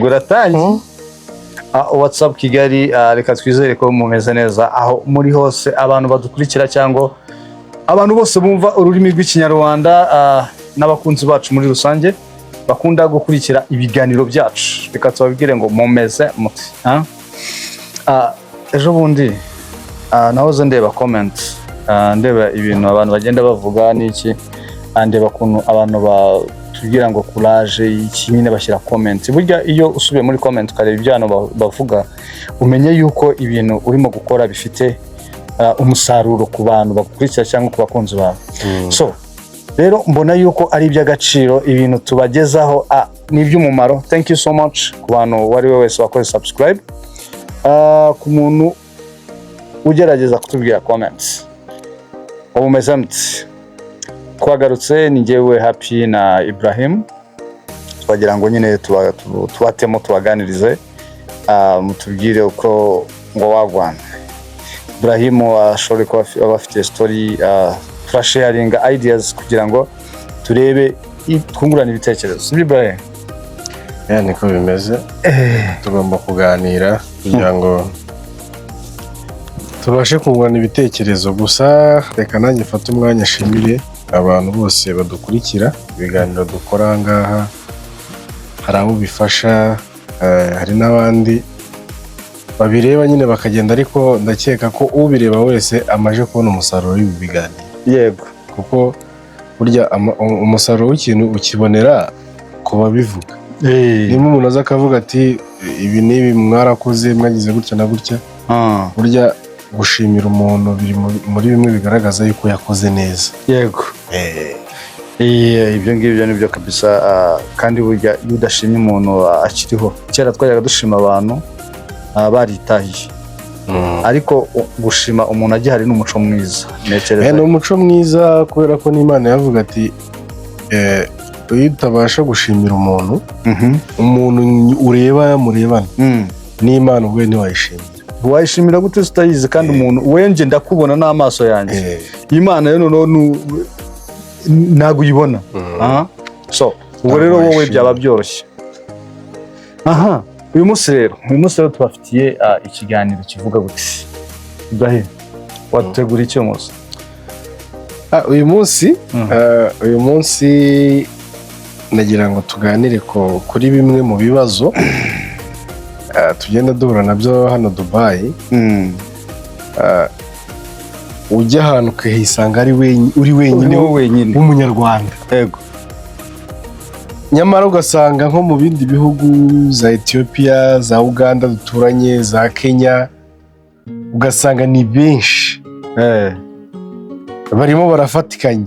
Ubwo WhatsApp Kigali, reka twizere ko mumeze neza aho muri hose, abantu badukurikira cyangwa abantu bose bumva ururimi rw'ikinyarwanda, n'abakunzi bacu muri rusange bakunda gukurikira ibiganiro byacu. Reka tubabwire ngo mumeze muti. Ejo bundi nahoze ndeba comment, ndeba ibintu abantu bagenda bavuga n'iki, ndeba kuntu abantu batubwira ngo courage iki nyine bashyira comment. Burya iyo usubiye muri comment ukareba ibyano bavuga, umenye yuko ibintu urimo gukora bifite umusaruro ku bantu bakurikira cyangwa ku bakunzi bawe. So rero mbona yuko ari iby'agaciro ibintu tubagezaho, ni iby'umumaro. Thank you so much ku bantu wari wese wakoze subscribe, ku muntu ugerageza kutubwira comments. Umeze mute? Twagarutse ni ngiye Happy na Ibrahim, twagira ngo nyine tubatemo tubaganirize, mutubwire uko ngo wagwana. Ibrahim ashobora kuba bafite story, turasharing ideas kugira ngo turebe twungurana ibitekerezo. Si Ibrahim? Niko bimeze. Tugomba kuganira kugira ngo tubashe kungurana ibitekerezo. Gusa reka nanjye mfate umwanya ashimire abantu bose badukurikira ibiganiro dukora ngaha. Hari abo bifasha, hari n'abandi babireba nyine bakagenda, ariko ndakeka ko ubireba wese amaje kubona umusaruro w'ibi biganiro. Yego, kuko burya umusaruro w'ikintu ukibonera kuba bivuga. Niba umuntu aza akavuga ati ibi n'ibi mwarakoze mwagize gutya na gutya, burya gushimira umuntu biri muri bimwe bigaragaza yuko yakoze neza. Yego. Ibyo ngibyo nibyo kabisa, kandi burya iyo udashimye umuntu akiriho. Kera twajyaga dushima abantu baritahiye, ariko gushima umuntu agihari n'umuco mwiza. Ni umuco mwiza, kubera ko n'Imana yavuga ati iyo utabasha gushimira umuntu, umuntu ureba murebana n'Imana ubwe ntiwayishimira. Wayishimira gute utayizi? kandi umuntu wenje ndakubona n'amaso yanjye, Imana yo noneho ntago uyibona. So ubwo rero wowe byaba byoroshye. Uyu munsi rero tubafitiye ikiganiro kivuga gute. Ibrahim, wategura iki umunsi? Uyu munsi nagira ngo tuganire kuri bimwe mu bibazo tugenda duhura nabyo hano Dubai. Ujya ahantu ukahisanga uri wenyine w'umunyarwanda. Yego. Nyamara ugasanga nko mu bindi bihugu za Ethiopia, za Uganda duturanye, za Kenya, ugasanga ni benshi barimo barafatikanye,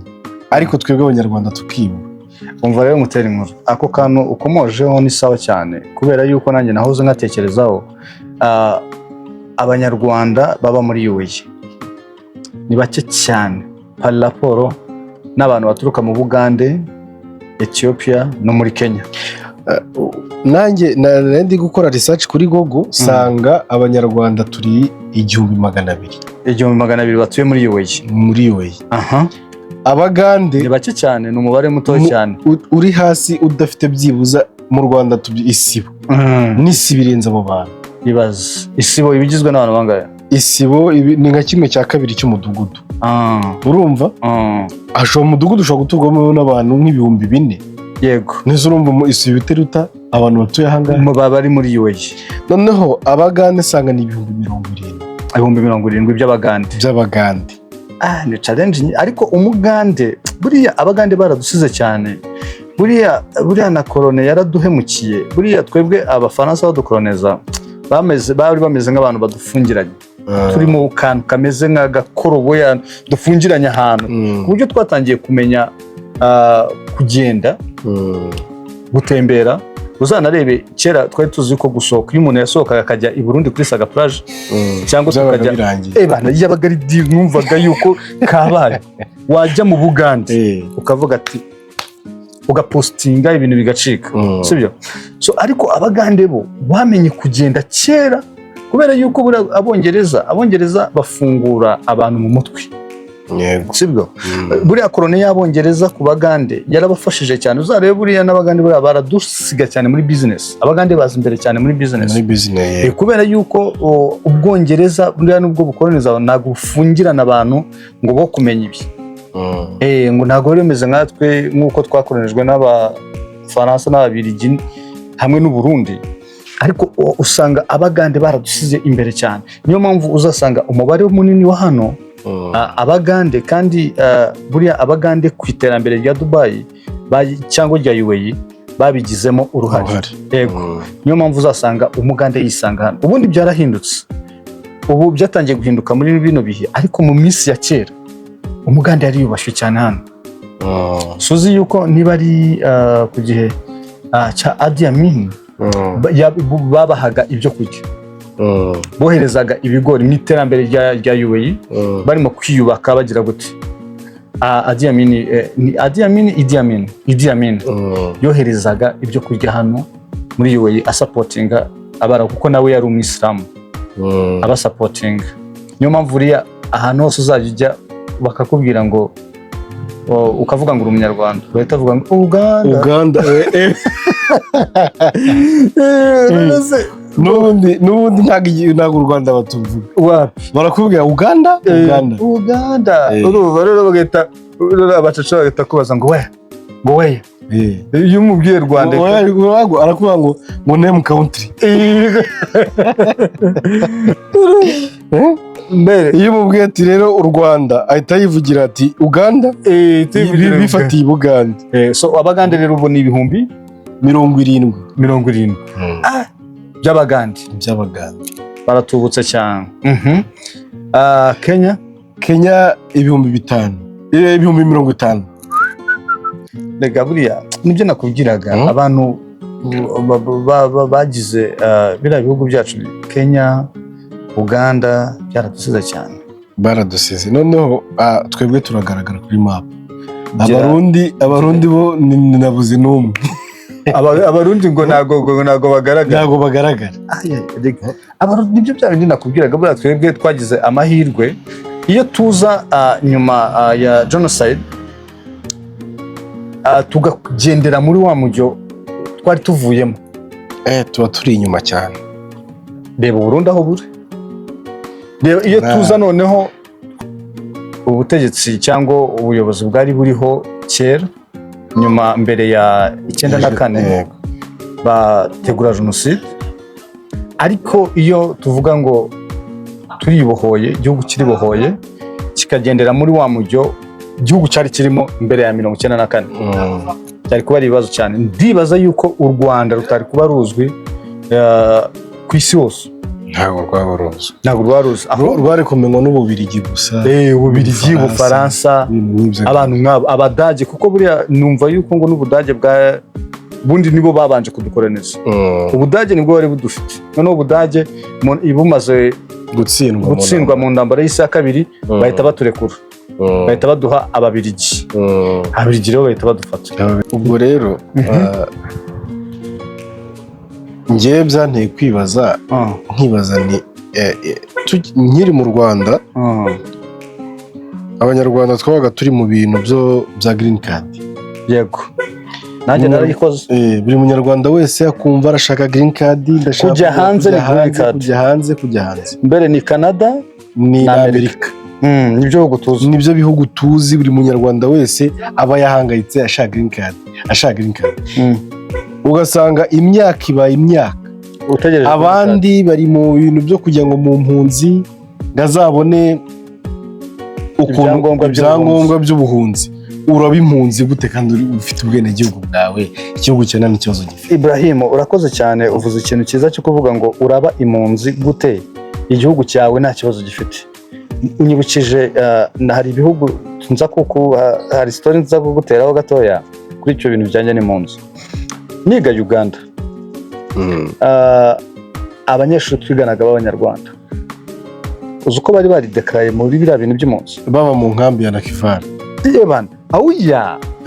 ariko twebwe abanyarwanda tukibura. Umva rero mutera inkuru, ako kantu ukomojeho ni sawa cyane, kubera yuko nanjye nahoze nkatekerezaho. Abanyarwanda baba muri UAE ni bake cyane par rapport n'abantu baturuka mu Bugande, Ethiopia no muri Kenya. Nanjye ndi gukora research kuri Google, sanga abanyarwanda turi 1200. 1200 batuye muri UAE. Abagande ni bake cyane, ni umubare muto cyane. Uri hasi udafite byibuza mu Rwanda isibo. N'isibo irenze abo bantu. Ibaza isibo ibigizwe n'abantu bangahe? Isibo ni nka kimwe cya kabiri cy'umudugudu. Urumva? Asho umudugudu ushobora guturwamo n'abantu nk'ibihumbi 4. Yego. Nese urumva isibo iteruta abantu batuye ahangahe bari muri UAE. Noneho abagande sanga ni 70. 70 by'abagande. Ni challenge, ariko umugande buriya abagande baradusize cyane. Buriya na korone yaraduhemukiye. Buriya twebwe abafaransa badukoloneza bari bameze nk'abantu badufungiranye. Turi mu kantu kameze nk'agakorobo dufungiranye ahantu, ku buryo twatangiye kumenya kugenda, gutembera. Uzanarebe kera twari tuzi ko gusohoka, iyo umuntu yasohokaga akajya i Burundi kuri Saga plage cyangwa tukajya bana yabaga ari numvaga yuko kabaye wajya mu Bugande ukavuga ati ugapostinga ibintu bigacika, sibyo? So ariko abagande bo bamenye kugenda kera, kubera yuko abongereza bafungura abantu mu mutwe. sibyo buriya koloni y'Abongereza ku Bagande yarabafashije cyane uzarebe buriya n'Abagande buriya baradusiga cyane muri business Abagande baza imbere cyane muri business kubera yuko Ubwongereza buriya nubwo bukoloniza ntabwo bufungirana abantu ngo bo kumenya ibi ngo ntabwo remeze nkatwe nk'uko twakoronijwe n'Abafaransa n'Ababiligi hamwe n'u Burundi ariko usanga Abagande baradusize imbere cyane niyo mpamvu uzasanga umubare munini wa hano Abagande kandi buriya Abagande ku iterambere rya Dubai cyangwa rya UAE babigizemo uruhare yego niyo mpamvu uzasanga umugande yisanga hano ubundi byarahindutse ubu byatangiye guhinduka muri bino bihe ariko mu minsi ya kera umugande yari yubashwe cyane hano suzi yuko niba ari ku gihe cya Amin babahaga ibyo kurya boherezaga ibigori mu iterambere rya UAE barimo kwiyubaka bagira gute Idi Amin yoherezaga ibyo kurya hano muri UAE asapotinga abara kuko nawe yari umwisilamu abasapotinga niyo mpamvu uriya ahantu hose uzajya bakakubwira ngo ukavuga ngo uri umunyarwanda bahita bavuga ngo Uganda nubundi ntago u Rwanda batuvuga barakubwira Uganda rero bagahita abacaca bagahita kubaza ngo we iyo umubwiye Rwanda arakuvuga ngo name country mbere iyo umubwiye ati rero u Rwanda ahita yivugira ati Uganda bifatiye Buganda so Abagande rero ubu ni ibihumbi 70 by'Abagande baratubutse cyane Kenya ibihumbi 50 rega buriya nibyo nakubwiraga abantu bagize biriya bihugu byacu Kenya Uganda byaradusize cyane baradusize noneho twebwe turagaragara kuri map abarundi bo nabuze n'umwe abarundi ngo nago bagaragara abarundi nibyo bya bindi nakubwiraga buriya twebwe twagize amahirwe iyo tuza nyuma ya genocide tugagendera muri wa mujyo twari tuvuyemo tuba turi inyuma cyane reba Burundi aho buri iyo tuza noneho ubutegetsi cyangwa ubuyobozi bwari buriho kera nyuma mbere ya 94 bategura genocide ariko iyo tuvuga ngo turibohoye igihugu kiribohoye kikagendera muri wa mujyo igihugu cyari kirimo mbere ya 94 cyari kuba ari ibibazo cyane ndibaza yuko u Rwanda rutari kuba ruzwi ku isi hose ntabwo rwaruzi aho rwari kumenywa n'Ububirigi gusa Ububirigi Ubufaransa abantu nk'abo Abadage kuko buriya numva yuko ngo n'Ubudage bwa bundi nibo babanje kudukoloniza Ubudage nibwo bari budufite noneho Ubudage ibumaze gutsindwa mu ntambara y'isi ya kabiri bahita baturekura bahita baduha Ababiligi rero bahita badufata ubwo rero ngiye byanteye kwibaza nkibaza ni nkiri mu Rwanda Abanyarwanda twabaga turi mu bintu bya green card yego nanjye narayikoze buri munyarwanda wese akumva arashaka green card ndashaka kujya hanze kujya hanze mbere ni Canada ni Amerika nibyo bihugu tuzi buri munyarwanda wese aba yahangayitse ashaka green card ugasanga imyaka ibaye imyaka abandi bari mu bintu byo kujya ngo mu mpunzi ngazabone ibyangombwa by'ubuhunzi uraba impunzi gute kandi ufite ubwene gihugu bwawe igihugu cyane n'ikibazo gifite Ibrahim urakoze cyane uvuze ikintu cyiza cyo kuvuga ngo uraba impunzi gute igihugu cyawe nta kibazo gifite unyibukije hari ibihugu nza kuko hari story nza kuguteraho gatoya kuri icyo bintu bijyanye n'impunzi niga Uganda abanyeshuri twiganaga b'Abanyarwanda uzi uko bari baridekaraye muri biriya bintu by'impunzi baba mu nkambi ya Nakivale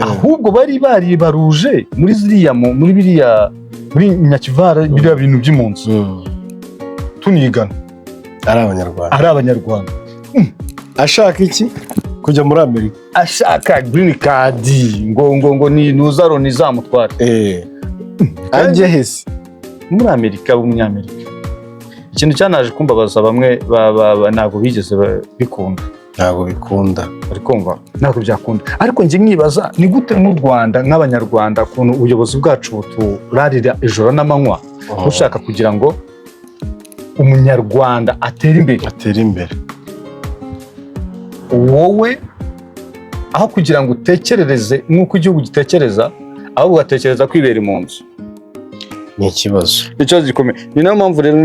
ahubwo bari baruje muri ziriya muri biriya muri Nakivale biriya bintu by'impunzi tunigana ari Abanyarwanda ashaka iki kujya muri Amerika ashaka green card ngo ni nuzaro nizamutware ajye hese muri Amerika w'umunyamerika. Ikintu cyanaje kumbabaza bamwe ntabwo bigeze bikunda, ntabwo bikunda, bari kumva ntabwo byakunda. Ariko njye nkibaza ni gute mu Rwanda nk'abanyarwanda kuntu ubuyobozi bwacu buturarira ijoro n'amanywa ushaka kugira ngo umunyarwanda atere imbere. Wowe aho kugira ngo utekerereze nk'uko igihugu gitekereza, ahubwo ugatekereza kwibera mu nzu. Ni ikibazo gikomeye. Ni nayo mpamvu rero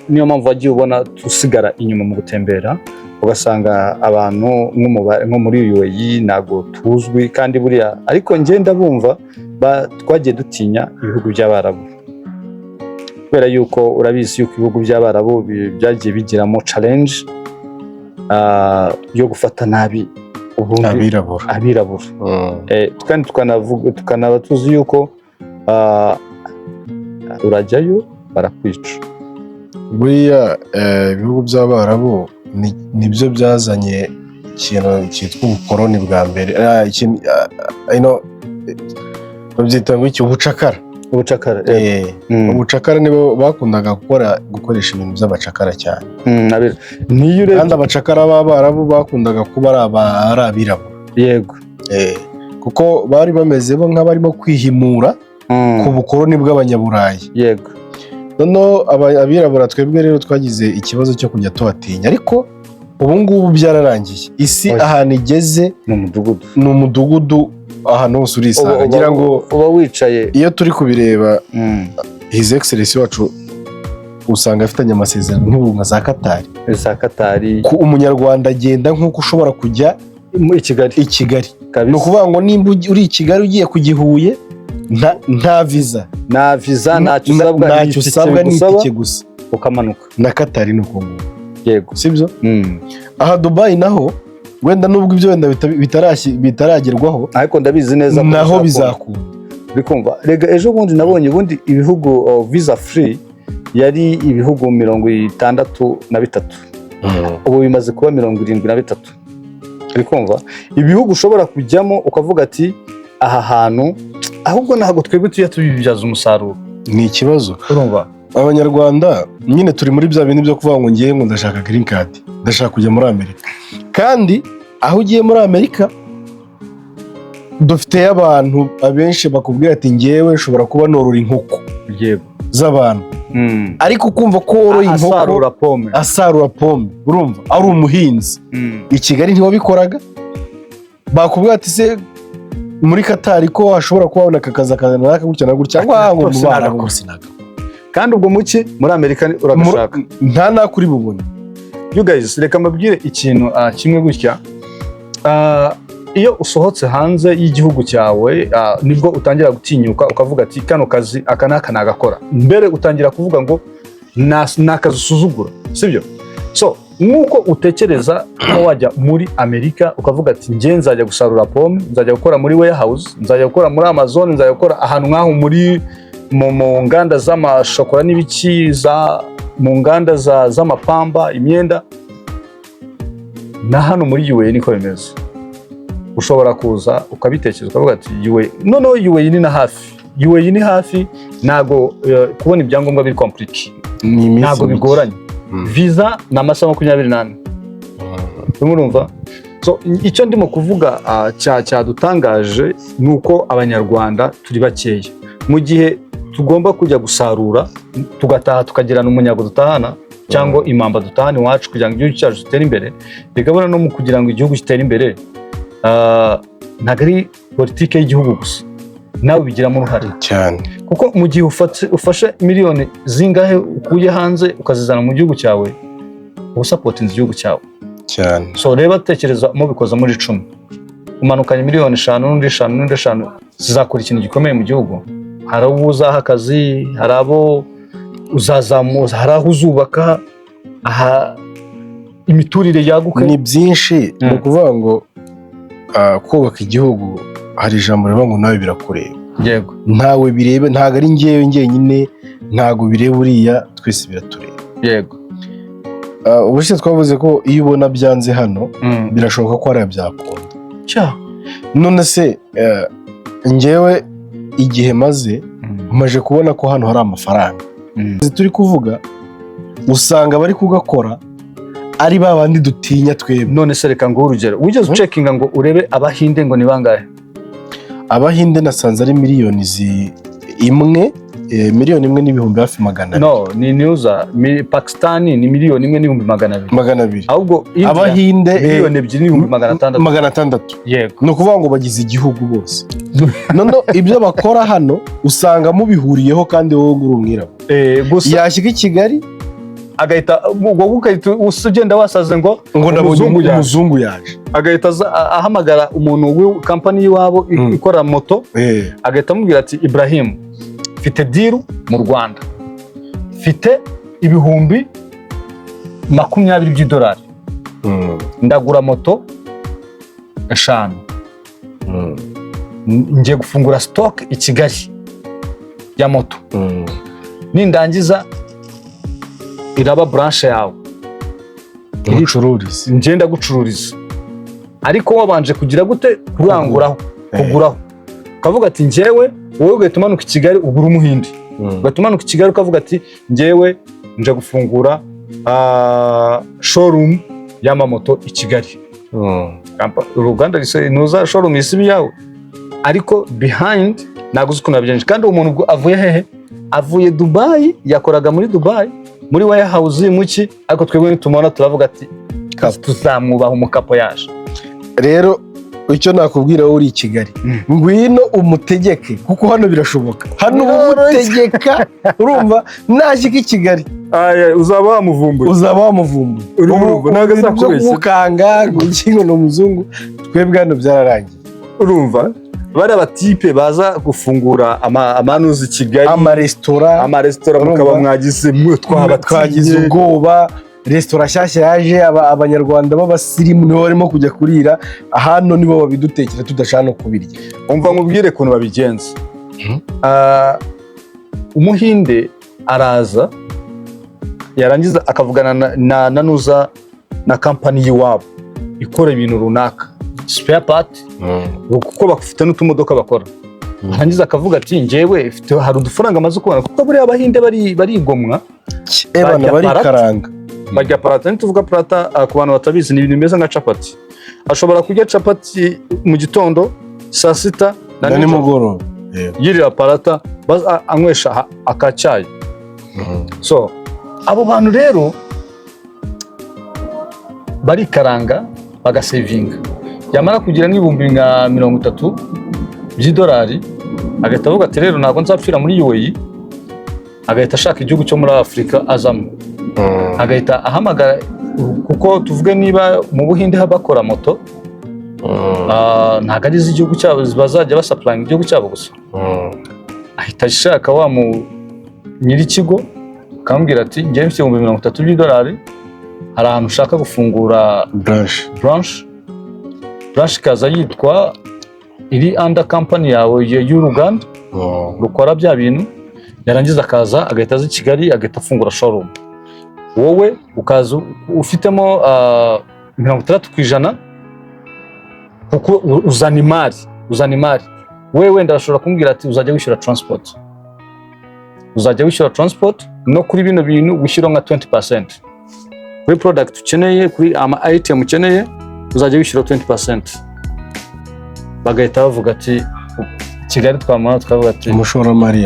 niyo mpamvu wagiye ubona tusigara inyuma mu gutembera, ugasanga abantu nko muri UAE ntago tuzwi kandi buriya, ariko ngenda bumva twagiye dutinya ibihugu by'Abarabu kubera yuko urabizi yuko ibihugu by'Abarabu byagiye bigiramo challenge yo gufata nabi abirabura. Kandi tukanaba tuzi yuko urajyayo barakwica. Buriya ibihugu by'Abarabu nibyo byazanye ikintu cyitwa ubukoroni bwa mbere. Babyita ngo iki? Ubucakara. Ubucakara nibo bakundaga gukoresha ibintu by'abacakara cyane. Kandi abacakara b'Abarabu bakundaga kuba ari abirabura. Yego. Kuko bari bameze nk'abarimo kwihimura ku bukoroni bw'Abanyaburayi. Yego. Noneho abirabura twebwe rero twagize ikibazo cyo kujya tubatinya, ariko ubu ngubu byararangiye. Isi ahantu igeze ni umudugudu, ahantu hose urisanga. Ngira ngo uba wicaye, iyo turi kubireba His Excellency wacu usanga afitanye amasezerano nk'ubu nka za Katari. Ku umunyarwanda agenda nk'uko ushobora kujya i Kigali. Ni ukuvuga ngo nimba uri i Kigali ugiye ku Gihuye nta visa, ntacyo usabwa n'itike gusa ukamanuka. Na Katari ni uko nguko. Yego, sibyo? Aha Dubai naho wenda nubwo ibyo wenda bitaragerwaho, ariko ndabizi neza naho bizakunda. Bikumva rega ejo bundi nabonye ubundi ibihugu visa free yari ibihugu 63, ubu bimaze kuba 73. Bikumva ibihugu ushobora kujyamo ukavuga ati aha hantu ahubwo ntabwo twebwe tujya tubibyaza umusaruro. Ni ikibazo. Urumva Abanyarwanda nyine turi muri bya bintu byo kuvuga ngo ngiye ngo ndashaka green card, ndashaka kujya muri Amerika. Kandi aho ugiye muri Amerika dufite abantu abenshi bakubwira ati ngewe nshobora kuba norora inkoko z'abantu, ariko ukumva ko woroye inkoko asarura pome, urumva ari umuhinzi. I Kigali ntiwabikoraga, bakubwira ati se muri Katari ko ashobora kubona akazi naka gutya na gutya, cyangwa ngo mubana rwose naga. Kandi ubwo muki muri Amerika uragashaka nta nakuri bubone. You guys, reka mbabwire ikintu kimwe gutya. Iyo usohotse hanze y'igihugu cyawe nibwo utangira gutinyuka ukavuga ati kano kazi aka naka nagakora. Mbere utangira kuvuga ngo nakazi usuzugura, sibyo? So nuko utekereza ko wajya muri Amerika ukavuga ati ngiye nzajya gusarura pome, nzajya gukora muri warehouse, nzajya gukora muri Amazon, nzajya gukora ahantu nkaho muri mu nganda z'amashokora n'ibiki, mu nganda z'amapamba, imyenda. Na hano muri UAE niko bimeze. Ushobora kuza ukabitekereza ukavuga ati UAE ni na hafi. UAE ni hafi, ntago kubona ibyangombwa biri compliqué, ntago bigoranye. Visa na amasaha 28. Urumva? So icyo ndimo kuvuga cyadutangaje nuko abanyarwanda turi bakeya. Mu gihe tugomba kujya gusarura tugataha tukagirana umunyago dutahana cyangwa imamba dutahana iwacu kugira ngo igihugu cyacu gitere imbere. Bigabana no mu kugira ngo igihugu gitere imbere ntabwo ari politike y'igihugu gusa, nawe bigiramo uruhare cyane. Kuko mu gihe ufashe miliyoni zingahe ukuye hanze ukazizana mu gihugu cyawe, usapotinze igihugu cyawe cyane. So reba tekereza mubikoza muri 10, umanukanye miliyoni 5 n'undi 5 n'undi 5, zizakora ikintu gikomeye mu gihugu. Hari abo uzaha akazi, hari abo uzazamuza, hari aho uzubaka, aha imiturire yaguke. Ni byinshi. Ni ukuvuga ngo kubaka igihugu hari ijambo rivuga ngo nawe birakureba. Yego. Ntawe birebe, ntago ari ngewe nyine, ntago bireba uriya, twese biratureba. Yego. ubushize twavuze ko iyo ubona byanze hano birashoboka ko ari byakunda. None se njyewe igihe maze kubona ko hano hari amafaranga turi kuvuga, usanga bari kugakora ari ba bandi dutinya twebwe. None se reka ngo urugero, wigeze ucekinga ngo urebe Abahinde ngo ni bangahe? Abahinde nasanze ari miliyoni miliyoni imwe n'ibihumbi hafi 200. No, ni Newza, Pakistan ni miliyoni imwe n'ibihumbi 200. Ahubwo Abahinde miliyoni 2 n'ibihumbi 600. Yego. No kuvuga ngo bagize igihugu bose. None ibyo bakora hano usanga mubihuriyeho kandi wowe uri umwirabura. Gusa yashyika i Kigali agahita ugahita usugenda wasaze ngo umuzungu yaje, agahita ahamagara umuntu w'ikampani y'iwabo ikora moto, agahita amubwira ati Ibrahim, mfite deal mu Rwanda, mfite ibihumbi 20 by'idolari, ndagura moto 5, ngiye gufungura stock i Kigali ya moto, nindangiza iraba branche yawe ucururiza, ngenda gucururiza, ariko wabanje kugira gute kuranguraho, kuguraho, ukavuga ati njyewe, wowe ugahita umanuka i Kigali ugura umuhindi, ugahita umanuka i Kigali ukavuga ati njyewe nje gufungura showroom y'amamoto i Kigali. Uganda nuza showroom isibi yawe, ariko behind ntabwo uzi ukuntu yabigenje. Kandi umuntu ubwo avuye hehe? Avuye Dubai, yakoraga muri Dubai muri warehouse muki, ariko twebwe nitumubona turavuga ati tuzamwubaha umukapo yaje. Rero icyo nakubwira wowe uri i Kigali, ngwino umutegeke, kuko hano birashoboka. Hano umutegeka, urumva, nashyika i Kigali uzaba wamuvumbuye, urumva ntabwo azakubeshya gukanga ngo ni umuzungu. Twebwe hano byararangiye, urumva. Bari abatipe baza gufungura amanuzi i Kigali, amaresitora mukaba mwagize twagize ubwoba. Resitora nshyashya yaje, abanyarwanda b'abasirimu nibo barimo kujya kurira hano, nibo babidutekera tudashaka no kubirya. Umva nkubwire ukuntu babigenza. Umuhinde araza, yarangiza akavugana na nuza na kampani y'iwabo ikora ibintu runaka, spare part, kuko bafite n'utumodoka bakora. Arangiza akavuga ati njyewe hari udufaranga amaze kubona, kuko buriya Abahinde barigomwa, barikaranga, bajya parata. Nituvuga parata ku bantu batabizi, ni ibintu bimeze nka capati. Ashobora kurya capati mu gitondo, saa sita na nimugoroba, yirira parata, anywesha akacyayi. So abo bantu rero barikaranga bagasevinga, yamara kugira n'ibihumbi nka 30 by'idolari, agahita avuga ati rero ntabwo nzapfira muri UAE, agahita ashaka igihugu cyo muri Afurika azamo, agahita ahamagara, kuko tuvuge niba mu Buhinde bakora moto, ntabwo ari iz'igihugu cyabo bazajya basapurayinga igihugu cyabo gusa, ahita ashaka wa mu nyir'ikigo, akamubwira ati njyewe mfite ibihumbi 30 by'idolari, hari ahantu ushaka gufungura branch ikaza yitwa iri under company yawe y'Uganda, rukora bya bintu. Yarangiza akaza agahita aza i Kigali, agahita afungura showroom, wowe ukaza ufitemo 60%, kuko uzana imari. Wewe wenda ashobora kumbwira ati uzajya wishyura transport, no kuri bino bintu wishyura nka 20%. Kuri product ukeneye, kuri ama item ukeneye, uzajya wishyura 20%. Bagahita bavuga ati Kigali twamara tukavuga ati umushoramari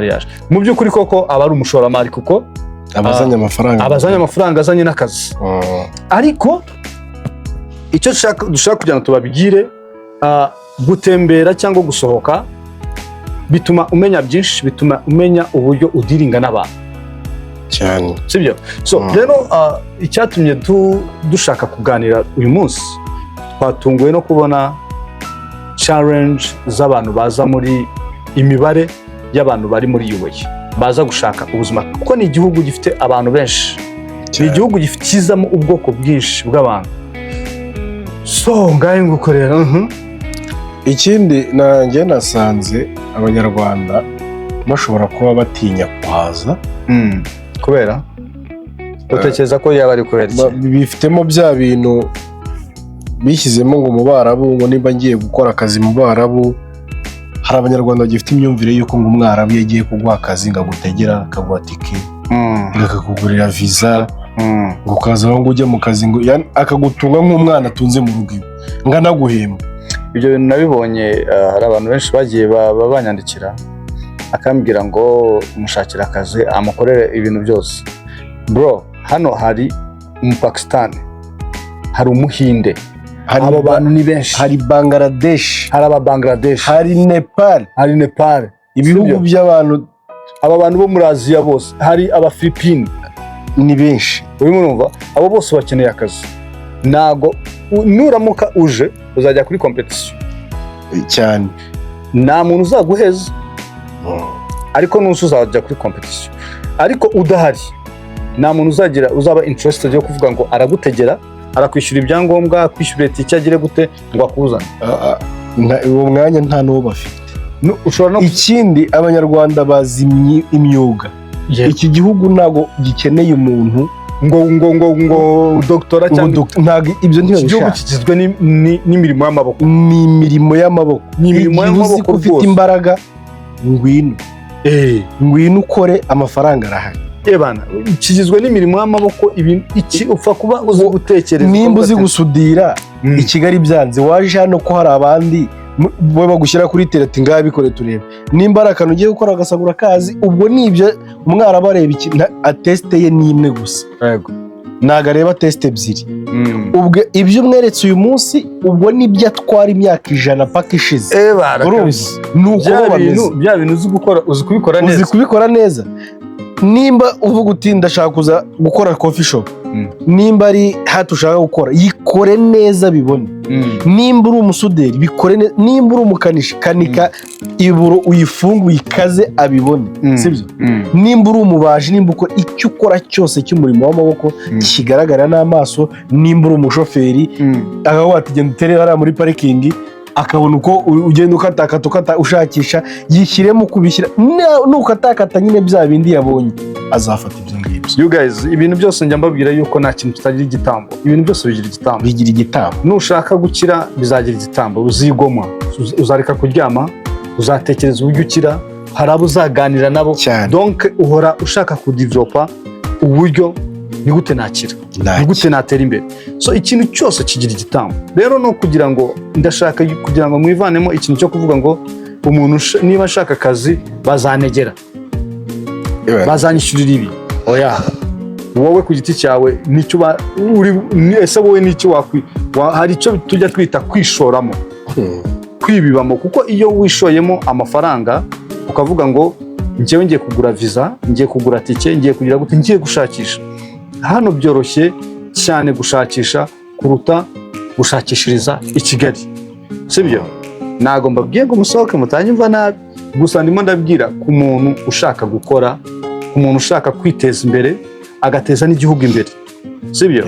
yaje. Mu by'ukuri koko aba ari umushoramari, kuko abazanye amafaranga azanye n'akazi. Ariko icyo dushaka kugira ngo tubabigire, gutembera cyangwa gusohoka bituma umenya byinshi, bituma umenya uburyo udiringa n'abantu cyane, sibyo? So rero icyatumye dushaka kuganira uyu munsi, twatunguwe no kubona challenge z'abantu baza muri imibare y'abantu bari muri UAE, baza gushaka ubuzima, kuko ni igihugu gifite abantu benshi, ni igihugu gifitizamo ubwoko bwinshi bw'abantu. So ngahe Gukorera, ikindi nanjye nasanze Abanyarwanda bashobora kuba batinya kuhaza, kubera utekereza ko yaba ari kubera iki? bifitemo bya bintu bishyizemo ngo mu Barabu, ngo nimba ngiye gukora akazi mu Barabu, hari abanyarwanda bagifite imyumvire y'uko ngo umwarabu yagiye kuguha akazi ngo agutegera akaguha tike akakugurira visa ngo ukaza aho ngo ujye mu kazi ngo akagutunga nk'umwana atunze mu rugo iwe ngo anaguhemba. Ibyo bintu nabibonye, hari abantu benshi bagiye banyandikira akambwira ngo umushakira akazi amukorere ibintu byose. Bro, hano hari umupakistani, hari umuhinde, abo bantu ni benshi, hari Bangladesh, hari Ababangladesh, hari Nepal, ibihugu by'abantu, aba bantu bo muri Aziya bose, hari Abafilipine, ni benshi. urimo urumva, abo bose bakeneye akazi. Nago nuramuka uje uzajya kuri competition cyane, nta muntu uzaguheza, ariko nusu uzajya kuri competition, ariko udahari nta muntu uzaba interested yo kuvuga ngo aragutegera, arakwishyura ibyangombwa, akwishyura itike, agire gute ngo akuzane. uwo mwanya nta n'uwo bafite. Ushobora no ikindi, abanyarwanda bazi imyuga. Iki gihugu ntago gikeneye umuntu ngo doktora cyangwa ntago ibyo ntibishaka. Igihugu kigizwe n'imirimo y'amaboko, ni imirimo y'amaboko. Igihe ufite imbaraga, ngwino ukore, amafaranga arahari. Ebana, kigizwe n'imirimo y'amaboko. Iki upfa kuba uzi gutekereza, nimba uzi gusudira i Kigali byanze, waje hano ko hari abandi bo bagushyira kuri tereti ngaho bikore turebe. Nimba ari akantu ugiye gukora agasagura akazi, ubwo nibyo umwarabu areba iki, ateste ye ni imwe gusa, ntago areba teste ebyiri. Ubwo ibyo umweretse uyu munsi, ubwo nibyo atwara imyaka 100 paka ishize. Nuko bya bintu uzi gukora, uzi kubikora neza. Nimba uvuga uti ndashaka kuza gukora coffee shop, nimba ari hatu ushaka gukora, yikore neza bibone. Nimba uri umusuderi, bikore neza. Nimba uri umukanishi, kanika iburo uyifungu uyikaze abibone, sibyo? Nimba uri umubaji, nimba ukora icyo ukora cyose cy'umurimo w'amaboko kigaragara n'amaso. Nimba uri umushoferi, aho watigenda uterera hariya muri parikingi, akabona uko ugenda ukatakata ushakisha, yishyiremo kubishyira, nukatakata nyine bya bindi yabonye azafata ibyo ngibyo. You guys, ibintu byose njya mbabwira yuko nta kintu kitagira igitambo. Ibintu byose bigira igitambo. Nushaka gukira bizagira igitambo. Uzigomwa, uzareka kuryama, uzatekereza uburyo ukira, hari abo uzaganira nabo. Donc uhora ushaka kudevelopa uburyo nigute nakira, nigute natera imbere. So ikintu cyose kigira igitambo. Rero no kugira ngo ndashaka kugira ngo mwivanemo ikintu cyo kuvuga ngo umuntu niba ashaka akazi bazanegera, bazanyishyurira ibi. Oya, wowe ku giti cyawe nicyo ese wowe nicyo hari icyo tujya twita kwishoramo, kwibibamo. Kuko iyo wishoyemo amafaranga ukavuga ngo njyewe ngiye kugura visa, ngiye kugura tike, ngiye kugira gute, ngiye gushakisha, hano byoroshye cyane gushakisha kuruta gushakishiriza i Kigali, sibyo? Ntago mbabwiye ngo musohoke mutanyumva nabi, gusa ndimo ndabwira ku muntu ushaka gukora, ku muntu ushaka kwiteza imbere, agateza n'igihugu imbere, sibyo?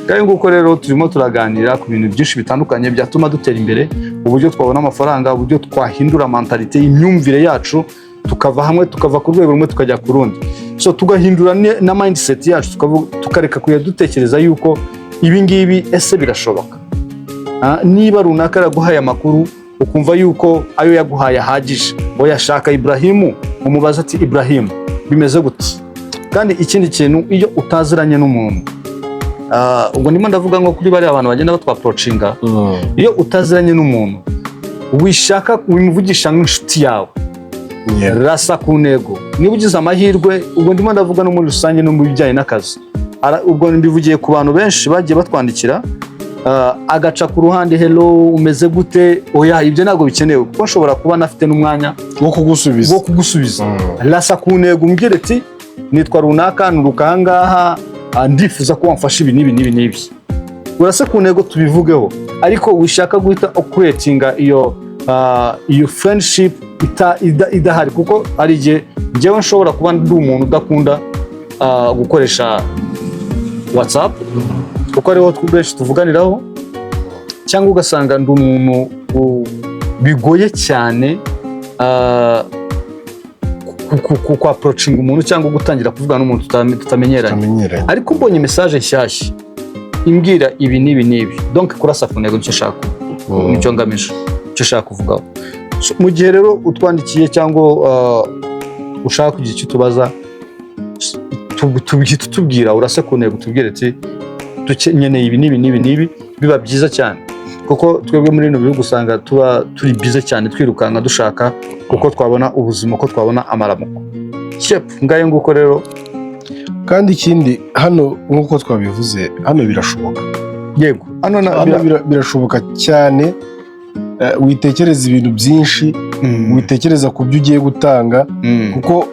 Kandi nguko rero turimo turaganira ku bintu byinshi bitandukanye byatuma dutera imbere, uburyo twabona amafaranga, uburyo twahindura mentalite, imyumvire yacu, tukava hamwe, tukava ku rwego rumwe tukajya ku rundi. So tugahindura na mindset yacu, tukareka kujya dutekereza yuko ibi ngibi ese birashoboka. Niba runaka yaguhaye amakuru ukumva yuko ayo yaguhaye ahagije, oya shaka Ibrahimu, umubaza ati Ibrahimu bimeze gute. Kandi ikindi kintu, iyo utaziranye n'umuntu, ubwo ndimo ndavuga ngo kuri bari abantu bagenda batwa approachinga, iyo utaziranye n'umuntu wishaka wimuvugisha nk'inshuti yawe, rasa ku ntego. Niba ugize amahirwe, ubwo ndimo ndavuga no muri rusange no mu bijyanye n'akazi, ubwo mbivugiye ku bantu benshi bagiye batwandikira, agaca ku ruhande hello umeze gute, oya ibyo ntabwo bikenewe, kuko nshobora kuba nafite n'umwanya wo kugusubiza. Rasa ku ntego, umbwire ati nitwa runaka, nuruka ahangaha, ndifuza ko wamfasha ibi n'ibi. Urasa ku ntego tubivugeho, ariko wishaka guhita creatinga iyo friendship idahari. Kuko ari igihe njyewe nshobora kuba ndi umuntu udakunda gukoresha WhatsApp, kuko ariho benshi tuvuganiraho, cyangwa ugasanga ndi umuntu bigoye cyane ku approaching umuntu cyangwa gutangira kuvugana n'umuntu tutamenyeranye, ariko mbonye message nshyashya imbwira ibi n'ibi donc kurasa ku ntego nicyo shaka nicyo ngamije icyo shaka kuvugaho. Mu gihe rero utwandikiye cyangwa ushaka kugira icyo tubaza tubwira urase ku ntego tubwire ati dukeneye ibi n'ibi biba byiza cyane, kuko twebwe muri bino bihugu usanga tuba turi bize cyane twirukanka dushaka kuko twabona ubuzima, ko twabona amaramuko. Ngaye nguko rero. Kandi ikindi hano nk'uko twabivuze, hano birashoboka. Yego, hano birashoboka cyane. Witekereza ibintu byinshi, witekereza ku byo ugiye gutanga, kuko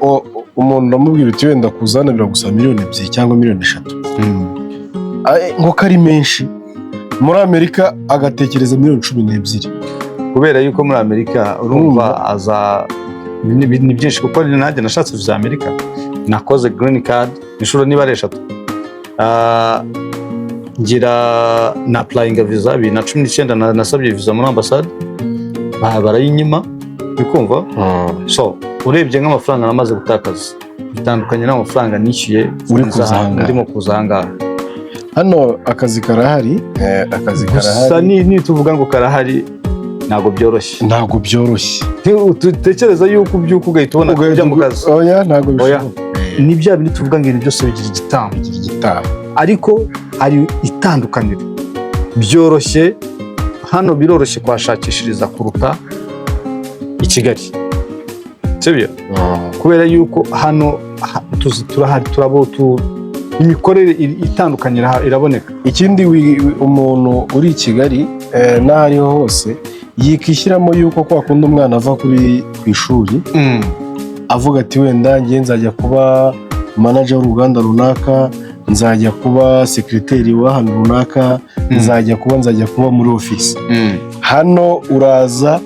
umuntu ndamubwira uti wenda kuzana biragusaba miliyoni 2 cyangwa miliyoni 3. Nk'uko ari menshi, muri Amerika agatekereza miliyoni 12. Kubera yuko muri Amerika urumva aza ni byinshi, kuko nanjye nashatse viza Amerika, nakoze green card inshuro niba ari 3. Ngira na applying visa 2019 nasabye visa muri ambassade barayinyima, bikumva. So urebye nk'amafaranga namaze gutakaza bitandukanye n'amafaranga nishyuye uri kuzanga, ndimo kuzanga. Hano akazi karahari, gusa ni tuvuga ngo karahari ntago byoroshye. Utekereza yuko ubyuka ugahita ubona kujya mu kazi. Oya, ntago bishoboka. Ni bya bintu tuvuga ngo ibintu byose bigira igitambo, ariko hari itandukaniro. Byoroshye hano, biroroshye kwashakishiriza kuruta i Kigali, sibyo? Kubera yuko hano turahari, imikorere itandukanye iraboneka. Ikindi umuntu uri i Kigali n'ahariho hose yikishyiramo yuko kwa kundi umwana ava ku ishuri avuga ati wenda ngiye nzajya kuba manager w'uruganda runaka, nzajya kuba sekreteri wa hano runaka, nzajya kuba muri office. Hano uraza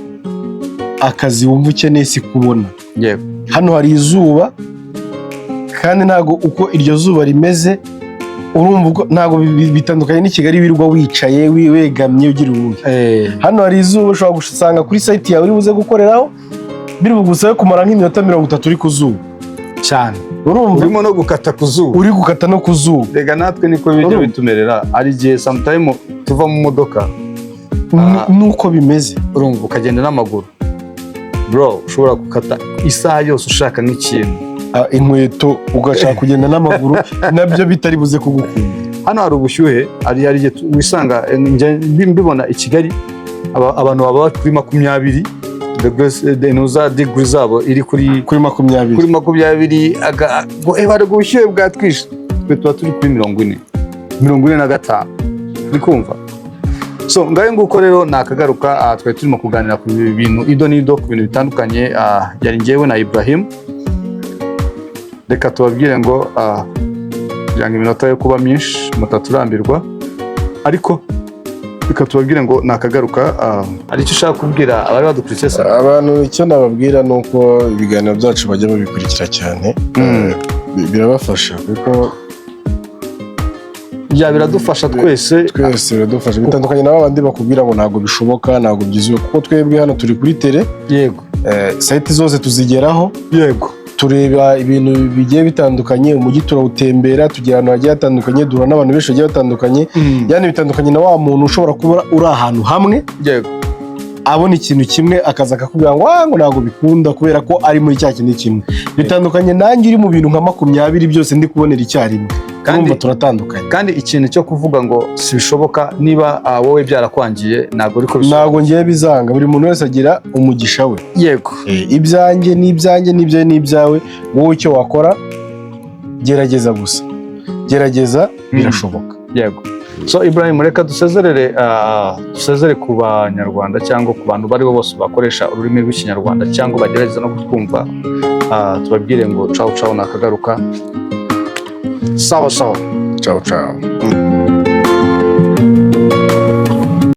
akazi wumva ukeneye si kubona. Hano hari izuba, kandi ntago uko iryo zuba rimeze urumva ntago bitandukanye n'i Kigali wirirwa wicaye wegamye ugira ubuhe. Hano hari izuba, ushobora gusanga kuri site yawe uri buze gukoreraho biri bugusabe kumara nk'iminota 30 uri ku zuba cyane. Urumva urimo no gukata ku zuba, uri gukata no ku zuba. Rega natwe niko bijya bitumerera. Ari gihe sometime tuva mu modoka nuko bimeze, urumva ukagenda n'amaguru bro, ushobora gukata isaha yose ushaka nk'ikintu, inkweto ugashaka kugenda n'amaguru nabyo bitari buze kugukunda. Hano hari ubushyuhe, ari wisanga mbibona i Kigali abantu baba kuri 20 degree zabo iri kuri 20 bari ubushyuhe bwatwishe, twe tuba turi kuri 45 bikumva. So ngaye nguko rero nakagaruka, twe turimo kuganira ku bintu ido ku bintu bitandukanye. Yari ngewe na Ibrahim. Reka tubabwire ngo yanga iminota yo kuba myinshi mutaturambirwa, ariko reka tubabwire ngo nakagaruka. Ari cyo ushaka kubwira abari badukurikiye abantu? Icyo nababwira nuko ibiganiro byacu bajya babikurikira cyane, birabafasha kuko biradufasha twese biradufasha. Bitandukanye na babandi bakubwira ngo ntago bishoboka, ntago byizuye, kuko twebwe hano turi kuri tele. Yego, site zose tuzigeraho. Yego, tureba ibintu bigiye bitandukanye, umujyi turawutembera, tugira ahantu hagiye hatandukanye, duhura n'abantu benshi bagiye batandukanye. Yani bitandukanye na wa muntu ushobora kuba uri ahantu hamwe, yego, abona ikintu kimwe akaza akakubwira ngo ntago bikunda kubera ko ari muri cya kintu kimwe. Bitandukanye nanjye uri mu bintu nka 20 byose ndi kubonera icyarimwe, kandi turatandukanye. Kandi ikintu cyo kuvuga ngo si bishoboka niba wowe byarakwangiye, ntago ariko bishoboka. Ntago ngiye bizanga, buri muntu wese agira umugisha we. Yego, ibyanjye n'ibyanjye n'ibyawe n'ibyawe. Wowe icyo wakora gerageza gusa, gerageza, birashoboka. Yego. So Ibrahim, reka dusezere ku banyarwanda cyangwa ku bantu bari bose bakoresha ururimi rw'ikinyarwanda cyangwa bagerageza no kutwumva, tubabwire ngo ciao nakagaruka. Sawa. Ciao.